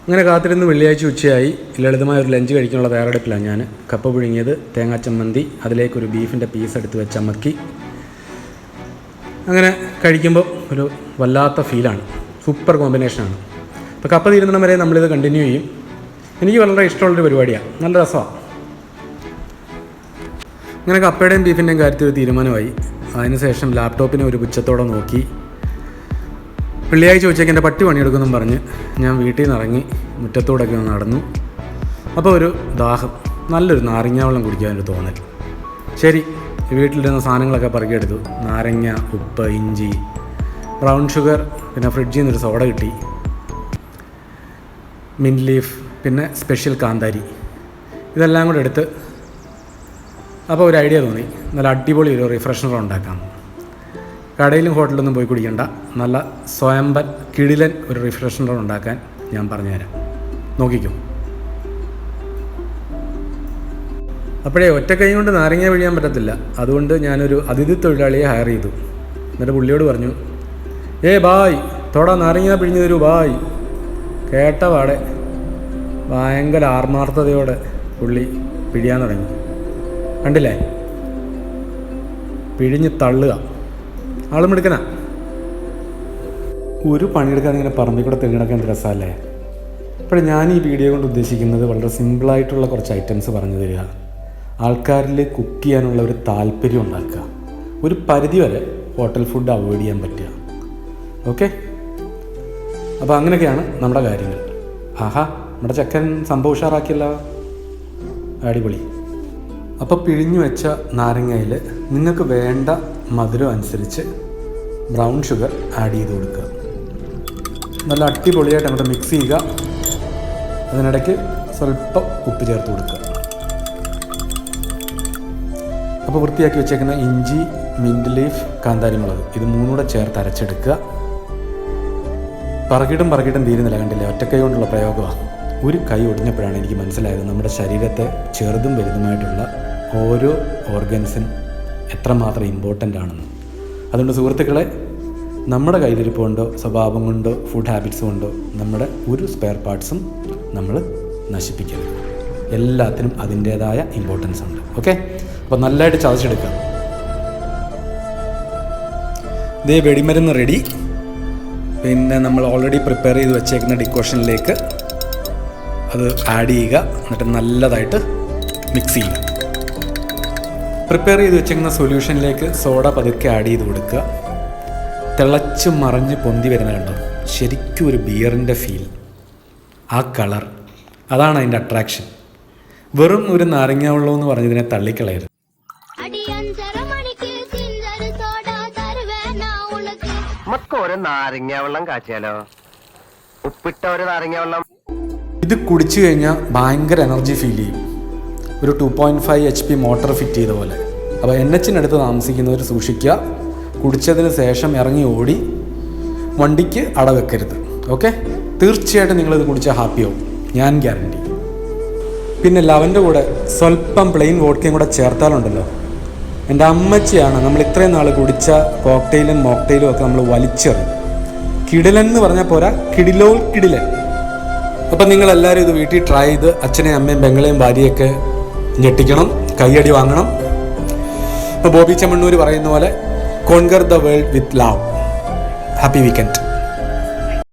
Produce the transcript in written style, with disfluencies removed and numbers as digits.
അങ്ങനെ കാത്തിരുന്ന് വെള്ളിയാഴ്ച ഉച്ചയായി. ലളിതമായ ഒരു ലഞ്ച് കഴിക്കാനുള്ള തയ്യാറെടുപ്പിലാണ് ഞാൻ. കപ്പ പുഴുങ്ങിയത്, തേങ്ങാ ചമ്മന്തി, അതിലേക്കൊരു ബീഫിൻ്റെ പീസ് എടുത്ത് വെച്ച് അമക്കി. അങ്ങനെ കഴിക്കുമ്പോൾ ഒരു വല്ലാത്ത ഫീലാണ്, സൂപ്പർ കോമ്പിനേഷനാണ്. അപ്പോൾ കപ്പ തീരുന്നിടം വരെ നമ്മളിത് കണ്ടിന്യൂ ചെയ്യും. എനിക്ക് വളരെ ഇഷ്ടമുള്ളൊരു പരിപാടിയാണ്, നല്ല രസമാണ്. അങ്ങനെ കപ്പയുടെയും ബീഫിൻ്റെയും കാര്യത്തിൽ ഒരു തീരുമാനമായി. അതിനുശേഷം ലാപ്ടോപ്പിനെ ഒരു പുച്ഛത്തോടെ നോക്കി. വെള്ളിയാഴ്ച ഉച്ചയ്ക്ക് എൻ്റെ പട്ടി പണിയെടുക്കുമെന്നും പറഞ്ഞ് ഞാൻ വീട്ടിൽ നിന്ന് ഇറങ്ങി മുറ്റത്തോടൊക്കെ ഒന്ന് നടന്നു. അപ്പോൾ ഒരു ദാഹം, നല്ലൊരു നാരങ്ങ വെള്ളം കുടിക്കാനൊരു തോന്നൽ. ശരി, വീട്ടിലിരുന്ന സാധനങ്ങളൊക്കെ പറക്കിയെടുത്തു. നാരങ്ങ, ഉപ്പ്, ഇഞ്ചി, ബ്രൗൺ ഷുഗർ, പിന്നെ ഫ്രിഡ്ജിൽ നിന്നൊരു സോഡ കിട്ടി, മിൻറ്റ് ലീഫ്, പിന്നെ സ്പെഷ്യൽ കാന്താരി, ഇതെല്ലാം കൂടെ എടുത്ത് അപ്പോൾ ഒരു ഐഡിയ തോന്നി, നല്ല അടിപൊളി ഒരു റിഫ്രഷണർ ഉണ്ടാക്കാം. കടയിലും ഹോട്ടലിലൊന്നും പോയി കുടിക്കണ്ട, നല്ല സ്വയംഭൻ കിടിലൻ ഒരു റിഫ്രഷണർ ഉണ്ടാക്കാൻ ഞാൻ പറഞ്ഞുതരാം, നോക്കിക്കോ. അപ്പോഴേ ഒറ്റ കൈ കൊണ്ട് നാരങ്ങ പിഴിയാൻ പറ്റത്തില്ല. അതുകൊണ്ട് ഞാനൊരു അതിഥി തൊഴിലാളിയെ ഹയർ ചെയ്തു. എന്നിട്ട് പുള്ളിയോട് പറഞ്ഞു, ബായ് തോടാ നാരങ്ങ പിഴിഞ്ഞു തരൂ ബായ്. കേട്ട പാടെ ഭയങ്കര ആത്മാർത്ഥതയോടെ പുള്ളി പിഴിയാൻ തുടങ്ങി. കണ്ടില്ലേ, പിഴിഞ്ഞ് തള്ളുക. ആളും എടുക്കനാ. ഒരു പണിയെടുക്കാതെ ഇങ്ങനെ പറമ്പിൽ കൂടെ തെങ്ങിടക്കാൻ രസമല്ലേ. അപ്പോൾ ഞാൻ ഈ വീഡിയോ കൊണ്ട് ഉദ്ദേശിക്കുന്നത് വളരെ സിമ്പിളായിട്ടുള്ള കുറച്ച് ഐറ്റംസ് പറഞ്ഞു തരിക, ആൾക്കാരിൽ കുക്ക് ചെയ്യാനുള്ള ഒരു താല്പര്യം ഉണ്ടാക്കുക, ഒരു പരിധിവരെ ഹോട്ടൽ ഫുഡ് അവോയ്ഡ് ചെയ്യാൻ പറ്റുക. ഓക്കെ, അപ്പോൾ അങ്ങനെയൊക്കെയാണ് നമ്മുടെ കാര്യങ്ങൾ. ആഹാ, നമ്മുടെ ചെക്കൻ സംഭവം ഉഷാറാക്കിയല്ലോ, അടിപൊളി. അപ്പോൾ പിഴിഞ്ഞു വെച്ച നാരങ്ങയിൽ നിങ്ങൾക്ക് വേണ്ട മധുരം അനുസരിച്ച് ബ്രൗൺ ഷുഗർ ആഡ് ചെയ്ത് കൊടുക്കുക. നല്ല അടിപൊളിയായിട്ട് അങ്ങോട്ട് മിക്സ് ചെയ്യുക. അതിനിടയ്ക്ക് സ്വല്പം ഉപ്പ് ചേർത്ത് കൊടുക്കുക. അപ്പോൾ വൃത്തിയാക്കി വെച്ചേക്കുന്ന ഇഞ്ചി, മിൻറ്റ് ലീഫ്, കാന്താരി മുളക്, ഇത് മൂന്നൂടെ ചേർത്ത് അരച്ചെടുക്കുക. പറക്കിയിട്ടും തീരുന്നില്ല, കണ്ടില്ലേ, ഒറ്റക്കൈ കൊണ്ടുള്ള പ്രയോഗമാണ്. ഒരു കൈ ഒടിഞ്ഞപ്പോഴാണ് എനിക്ക് മനസ്സിലായത് നമ്മുടെ ശരീരത്തെ ചെറുതും വലുതുമായിട്ടുള്ള ഓരോ ഓർഗൻസും എത്രമാത്രം ഇമ്പോർട്ടൻ്റ് ആണെന്ന്. അതുകൊണ്ട് സുഹൃത്തുക്കളെ, നമ്മുടെ കയ്യിലിരിപ്പ് കൊണ്ടോ സ്വഭാവം കൊണ്ടോ ഫുഡ് ഹാബിറ്റ്സ് കൊണ്ടോ നമ്മുടെ ഒരു സ്പെയർ പാർട്സും നമ്മൾ നശിപ്പിക്കരുത്. എല്ലാത്തിനും അതിൻ്റേതായ ഇമ്പോർട്ടൻസ് ഉണ്ട്. ഓക്കെ, അപ്പോൾ നല്ലതായിട്ട് ചതച്ചെടുക്കുക. ഇതേ വെടിമരുന്ന് റെഡി. പിന്നെ നമ്മൾ ഓൾറെഡി പ്രിപ്പയർ ചെയ്ത് വെച്ചേക്കുന്ന ഡിക്കോഷനിലേക്ക് അത് ആഡ് ചെയ്യുക. എന്നിട്ട് നല്ലതായിട്ട് മിക്സ് ചെയ്യുക. പ്രിപ്പയർ ചെയ്ത് വെച്ചിരിക്കുന്ന സൊല്യൂഷനിലേക്ക് സോഡ പതുക്കെ ആഡ് ചെയ്ത് കൊടുക്കുക. തിളച്ച് മറിഞ്ഞ് പൊന്തി വരുന്ന കണ്ടോ, ശരിക്കും ഒരു ബിയറിൻ്റെ ഫീൽ. ആ കളർ, അതാണ് അതിൻ്റെ അട്രാക്ഷൻ. വെറും ഒരു നാരങ്ങ വെള്ളം എന്ന് പറഞ്ഞതിനെ തള്ളിക്കളയരുത്. ഒരു നാരങ്ങ വെള്ളം കാച്ചിയാലോ, ഉപ്പിട്ട ഒരു നാരങ്ങ വെള്ളം. ഇത് കുടിച്ചു കഴിഞ്ഞാൽ ഭയങ്കര എനർജി ഫീൽ ചെയ്യും, ഒരു 2.5 HP മോട്ടർ ഫിറ്റ് ചെയ്ത പോലെ. അപ്പോൾ NH-നടുത്ത് താമസിക്കുന്നവർ സൂക്ഷിക്കുക. കുടിച്ചതിന് ശേഷം ഇറങ്ങി ഓടി വണ്ടിക്ക് അടവെക്കരുത്. ഓക്കെ, തീർച്ചയായിട്ടും നിങ്ങളിത് കുടിച്ചാൽ ഹാപ്പിയാവും, ഞാൻ ഗ്യാരണ്ടി. പിന്നെ ലവൻ്റെ കൂടെ സ്വല്പം പ്ലെയിൻ വോഡ്ക്കയും കൂടെ ചേർത്താലുണ്ടല്ലോ, എൻ്റെ അമ്മച്ചിയാണ് നമ്മൾ ഇത്രയും നാൾ കുടിച്ച കോക്ടെയിലും മോക്ടെയിലും ഒക്കെ നമ്മൾ വലിച്ചെറിയും. കിടിലൻ എന്ന് പറഞ്ഞാൽ പോരാ, കിടിലൻ. അപ്പം നിങ്ങളെല്ലാവരും ഇത് വീട്ടിൽ ട്രൈ ചെയ്ത് അച്ഛനെയും അമ്മയും പെങ്ങളെയും ഭാര്യയൊക്കെ ഞെട്ടിക്കണം, കയ്യടി വാങ്ങണം. ഇപ്പോൾ ബോബി ചെമ്മണ്ണൂർ പറയുന്ന പോലെ, conquer the world with love. Happy weekend.